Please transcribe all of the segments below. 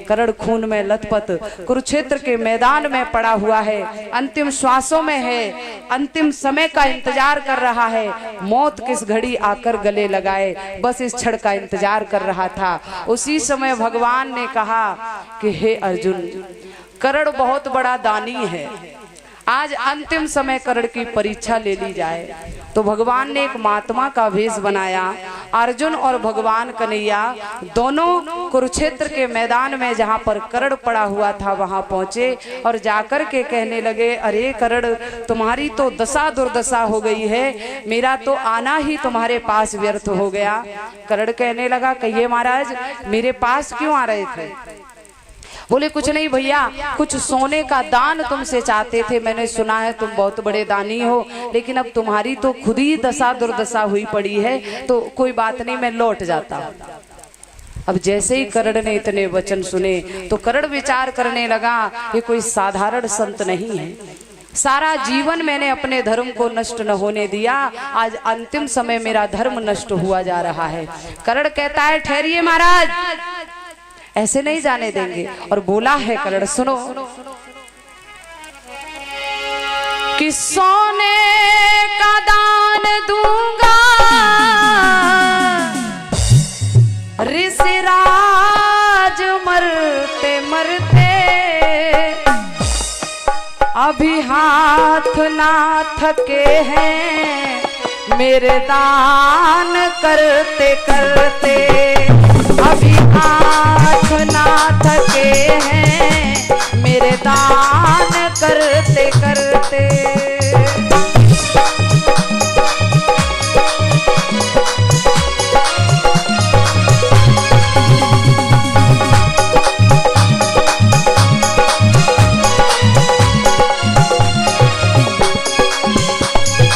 कर्ण खून में लथपथ कुरुक्षेत्र के मैदान में पड़ा हुआ है, अंतिम श्वासों में है, अंतिम समय का इंतजार कर रहा है। मौत किस घड़ी आकर गले लगाए, बस इस क्षण का इंतजार कर रहा था। उसी समय भगवान ने कहा कि हे अर्जुन, कर्ण बहुत बड़ा दानी है, आज अंतिम समय कर्ण की परीक्षा ले ली जाए। तो भगवान ने एक महात्मा का वेश बनाया। अर्जुन और भगवान कन्हैया दोनों कुरुक्षेत्र के मैदान में जहाँ पर कर्ण पड़ा हुआ था वहां पहुंचे और जाकर के कहने लगे, अरे कर्ण, तुम्हारी तो दशा दुर्दशा हो गई है, मेरा तो आना ही तुम्हारे पास व्यर्थ हो गया। कर्ण कहने लगा, कहिए महाराज, मेरे पास क्यों आ रहे थे? बोले, कुछ नहीं भैया, कुछ सोने का दान तुमसे चाहते थे, मैंने सुना है तुम बहुत बड़े दानी हो, लेकिन अब तुम्हारी तो खुद ही दशा दुर्दशा हुई पड़ी है, तो कोई बात नहीं, मैं लौट जाता हूँ। अब जैसे ही कर्ण ने इतने वचन सुने तो कर्ण विचार करने लगा, ये कोई साधारण संत नहीं है, सारा जीवन मैंने अपने धर्म को नष्ट न होने दिया, आज अंतिम समय मेरा धर्म नष्ट हुआ जा रहा है। कर्ण कहता है, ठहरिए महाराज, ऐसे नहीं जाने देंगे। और बोला है कर्ण, सुनो, कि सोने का दान दूंगा ऋषिराज मरते मरते, अभी हाथ ना थके हैं मेरे दान करते करते, अभी हाथ ना थके हैं मेरे दान करते करते।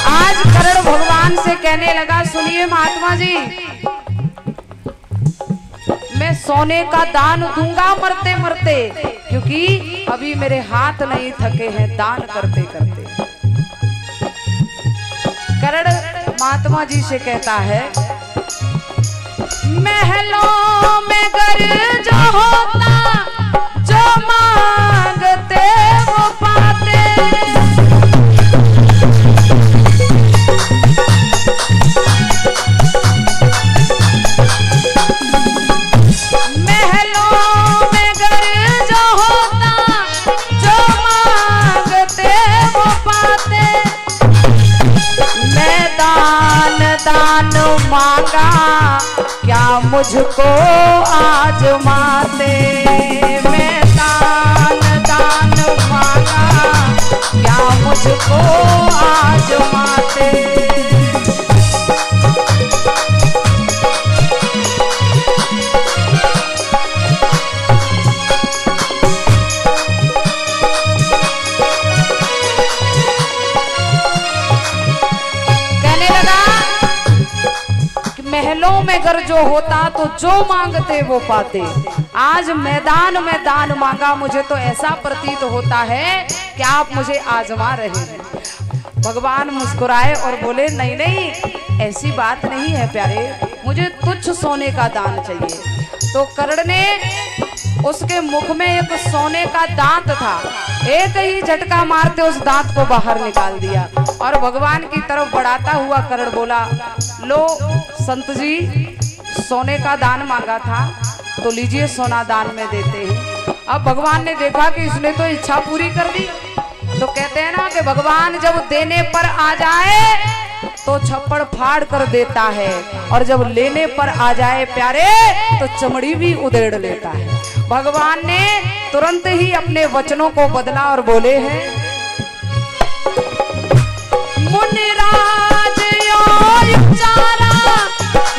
आज कर्ण भगवान से कहने लगा, सुनिए महात्मा जी, मैं सोने का दान दूंगा मरते मरते, क्योंकि अभी मेरे हाथ नहीं थके हैं दान करते करते। कर्ण महात्मा जी से कहता है, महलों में घर जो होता, जो मांगते वो पाते, दान मांगा क्या मुझको आजमाते, मैं दान मांगा क्या मुझको आजमाते। महलों में घर जो होता तो जो मांगते वो पाते, आज मैदान में दान मांगा, मुझे तो ऐसा प्रतीत होता है कि आप मुझे आजमा रहे हैं। भगवान मुस्कुराए और बोले, नहीं नहीं, ऐसी बात नहीं है प्यारे, मुझे तुच्छ सोने का दान चाहिए। तो कर्ण ने उसके मुख में एक सोने का दांत था, एक ही झटका मारते उस दांत को बाहर निकाल दिया और भगवान की तरफ बढ़ाता हुआ कर्ण बोला, लो संत जी, सोने का दान मांगा था तो लीजिए, सोना दान में देते हैं। अब भगवान ने देखा कि इसने तो इच्छा पूरी कर दी, तो कहते हैं ना कि भगवान जब देने पर आ जाए तो छप्पड़ फाड़ कर देता है, और जब लेने पर आ जाए प्यारे तो चमड़ी भी उधेड़ लेता है। भगवान ने तुरंत ही अपने वचनों को बदला और बोले हैं, मुनिराज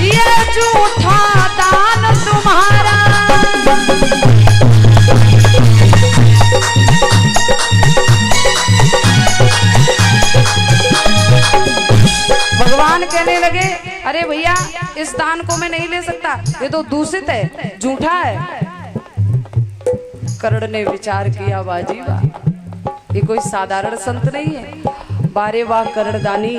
ये झूठा दान तुम्हारा, भगवान कहने लगे, अरे भैया, इस दान को मैं नहीं ले सकता, ये तो दूषित है, झूठा है। कर्ण ने विचार किया, बाजी वाह, ये कोई साधारण संत नहीं है। बारे वाह कर्णदानी,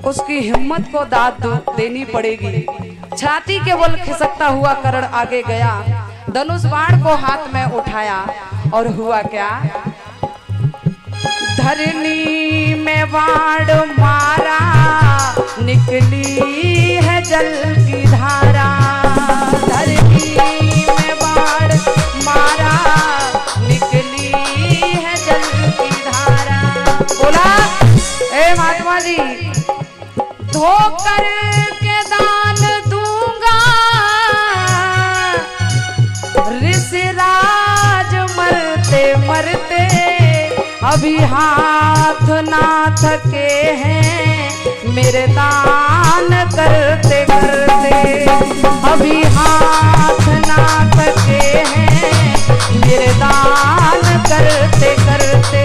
उसकी हिम्मत को दाद देनी पड़ेगी। छाती के बल खिसकता हुआ कर्ण आगे गया। धनुष बाण को हाथ में उठाया और हुआ क्या, धरनी में बाण मारा, निकली है जल की धारा। धरनी में बाण मारा, निकली है जल की धारा। बोला, ए महात्मा जी, धोकर के दान दूंगा, ऋषिराज मरते मरते अभी हाथ ना थके हैं, मेरे दान करते करते अभी हाथ ना थके हैं, मेरे दान करते करते।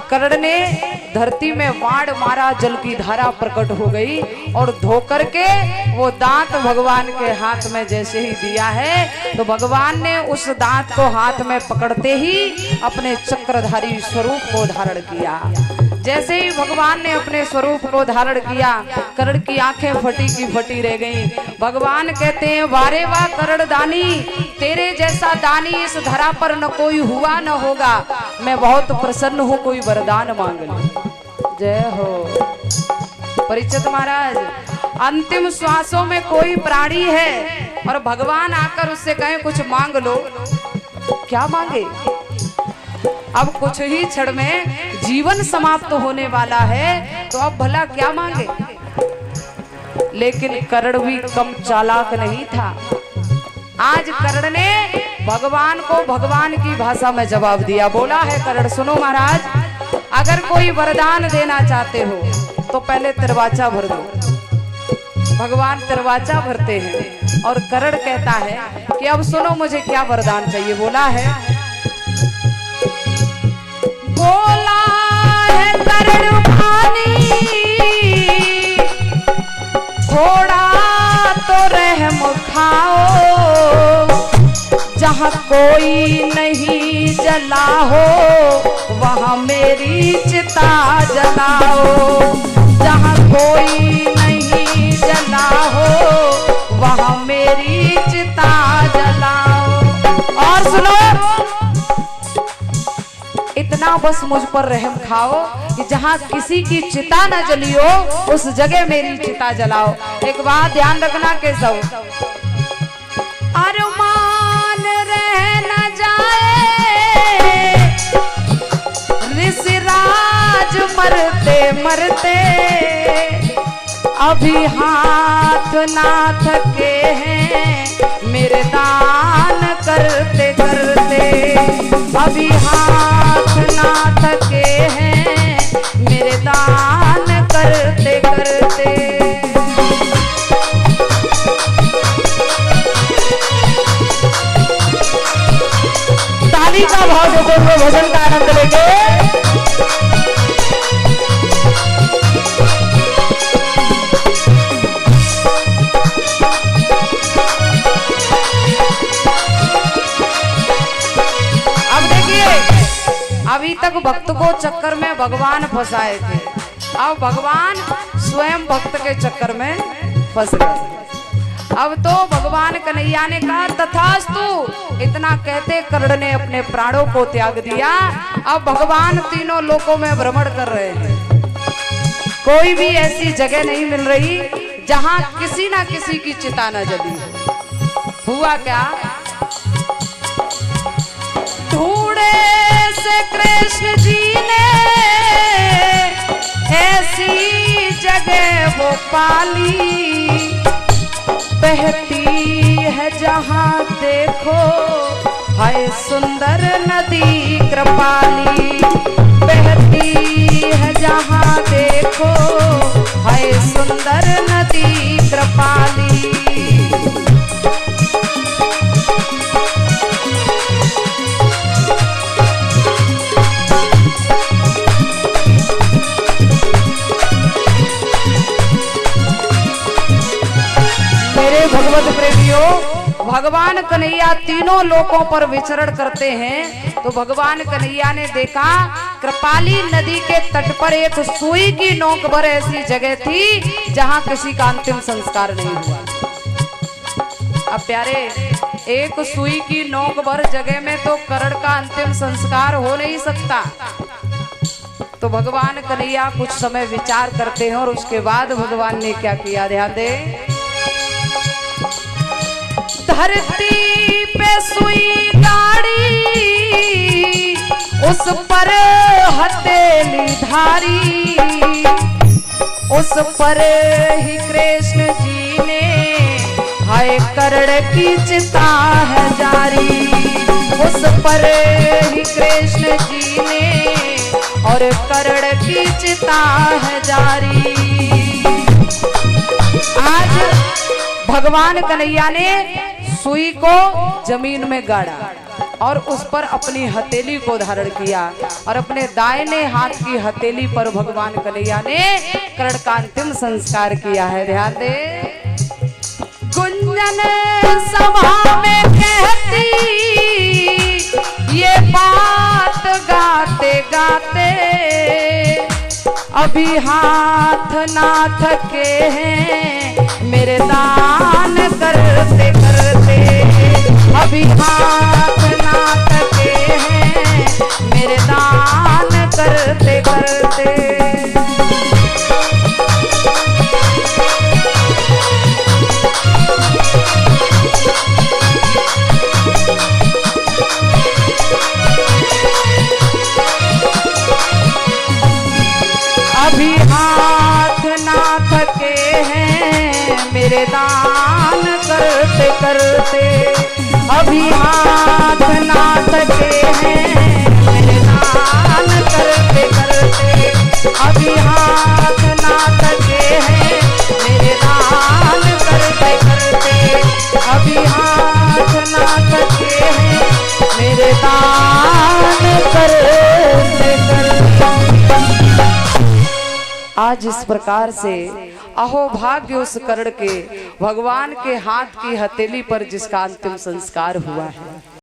कर्ण ने धरती में बाण मारा, जल की धारा प्रकट हो गई और धोकर के वो दांत भगवान के हाथ में जैसे ही दिया है तो भगवान ने उस दांत को हाथ में पकड़ते ही अपने चक्रधारी स्वरूप को धारण किया। जैसे ही भगवान ने अपने स्वरूप को धारण किया, कर्ण की आंखें फटी की फटी रह गईं। भगवान कहते हैं, वारे वाह कर्ण दानी, तेरे जैसा दानी इस धरा पर न कोई हुआ न होगा। मैं बहुत प्रसन्न हूँ, कोई वरदान मांग लो। जय हो परीक्षित महाराज। अंतिम श्वासों में कोई प्राणी है और भगवान आकर उससे कहे कुछ मांग लो, क्या मांगे? अब कुछ ही क्षण में जीवन समाप्त होने वाला है, तो अब भला क्या मांगे? लेकिन कर्ण भी कम चालाक नहीं था। आज कर्ण ने भगवान को भगवान की भाषा में जवाब दिया। बोला है कर्ण, सुनो महाराज, अगर कोई वरदान देना चाहते हो तो पहले तिरवाचा भर दो। भगवान तिरवाचा भरते हैं और कर्ण कहता है कि अब सुनो मुझे क्या वरदान चाहिए। बोला है कर्ण पानी, थोड़ा तो रहम खाओ, जहाँ कोई नहीं जला हो वहाँ मेरी चिता जलाओ। जहाँ कोई नहीं जला हो वहाँ मेरी चिता जलाओ। और सुनो, इतना बस मुझ पर रहम खाओ कि जहाँ किसी की चिता न जली हो उस जगह मेरी चिता जलाओ। एक बात ध्यान रखना के सब, अरमान रह न जाए, ऋषिराज मरते मरते अभी हाथ ना थके हैं, मेरे दान करते करते अभी हाथ ना थके हैं, मेरे दान करते करते। ताली का भाव देते हुए भजन का आनंद लेंगे। अभी तक भक्त को चक्कर में भगवान फंसाए थे, अब भगवान स्वयं भक्त के चक्कर में फंस गए। अब तो भगवान कन्हैया ने कहा तथास्तु। इतना कहते कर्ण ने अपने प्राणों को त्याग दिया। अब भगवान तीनों लोकों में भ्रमण कर रहे हैं। कोई भी ऐसी जगह नहीं मिल रही जहां किसी ना किसी की चिता न जली। हुआ क्या, ढूंढे से कृष्ण जी ने ऐसी जगह वो पाली, बहती है जहां देखो हाय सुंदर नदी कृपाली। बहती है जहां देखो हाय सुंदर नदी कृपाली। भगवत प्रेमियों, कन्हैया तीनों लोकों पर विचरण करते हैं तो भगवान कन्हैया ने देखा कृपाली नदी के तट पर एक सुई की नोक भर ऐसी जगह थी जहां किसी का अंतिम संस्कार नहीं हुआ। अब प्यारे, एक सुई की नोक भर जगह में तो करण का अंतिम संस्कार हो नहीं सकता। तो भगवान कन्हैया कुछ समय विचार करते हैं और उसके बाद भगवान ने क्या किया, ध्यान दे। धरती पे सुई गाड़ी, उस पर हथेली धारी, उस पर ही कृष्ण जी ने हाय कर्ण की चिता है जारी, उस पर ही कृष्ण जी ने और कर्ण की चिता है जारी। आज भगवान कन्हैया ने सुई को जमीन में गाड़ा और उस पर अपनी हथेली को धारण किया और अपने दाहिने हाथ की हथेली पर भगवान कन्हैया ने कर्ण का अंतिम संस्कार किया है। ध्यान दे। गुंजन सभा में कहती ये बात गाते गाते, अभी हाथ ना थके हैं मेरे दान करते करते, अभी हाथ ना थके हैं मेरे दान करते करते। अभी हाथ ना थके हैं मेरे दान करते करते, अभी हाथ ना थके हैं मेरे दान करते करते, अभी हाथ ना थके हैं मेरे दान करते करते, अभी हाथ ना थके हैं मेरे दान करते करते। आज इस प्रकार से अहोभाग्य उस कर्ण के भगवान के हाथ की हथेली पर जिसका अंतिम संस्कार हुआ है।